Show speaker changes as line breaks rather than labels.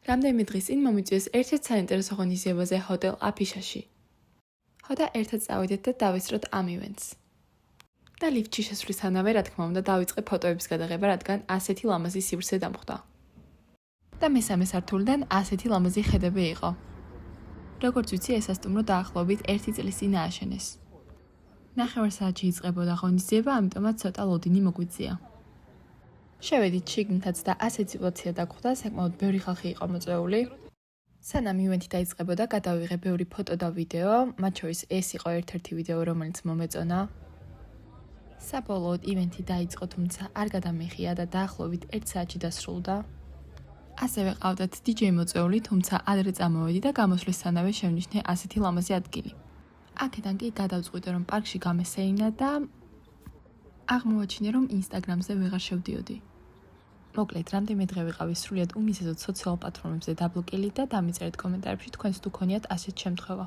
რამდენიმე დღის წინ მომიწვიეს ერთ-ერთ საინტერესო ღონისძიებაზე ჰოტელ აფიშაში. ხოდა ერთად წავიდეთ და დავესწროთ ამ ივენტს. და ლიფტში შესვლისთანავე, რა თქმა უნდა, დავიწყე ფოტოების გადაღება, რადგან ასეთი ლამაზი სივრცე დამხვდა. და მესამე სართულიდან ასეთი ლამაზი ხედები იყო. როგორც ვიცი, ეს სასტუმრო დაახლოებით 1 წლის წინ ააშენეს. 9 საათში იწყებოდა ღონისძიება, ამიტომაც ცოტა ლოდინი მოგვიწია. შევედით შიგნითაც და ასეთ სიტუაცია დაგხვდა, საკმაოდ ბევრი ხალხი იყო მოწვეული. სანამ ივენთი დაიწყებოდა, გადავიღე ბევრი ფოტო და ვიდეო, მათ შორის ეს იყო ერთ-ერთი ვიდეო, რომელიც მომეწონა. საბოლოოდ ივენთი დაიწყო, თუმცა არ გადამეხია და დაახლოებით 1 საათში დასრულდა. ასევე ყავდათ DJ მოწვეული, თუმცა ადრე წამოვედი და გამოსვლისთანავე შევნიშნე ასეთი ლამაზი ადგილი. აქედან კი გადავწყვიტე, რომ პარკში გამესეინა და აღმოვაჩინე, რომ ინსტაგრამზე ვეღარ შევდიოდი. მოკლედ, რამდენიმე დღე ვიყავი სრულიად უმიზეზოდ სოციალურ პლატფორმებზე დაბლოკილი და დამიწერეთ კომენტარებში თქვენს თუ ქონიათ ასეთ შემთხვევა.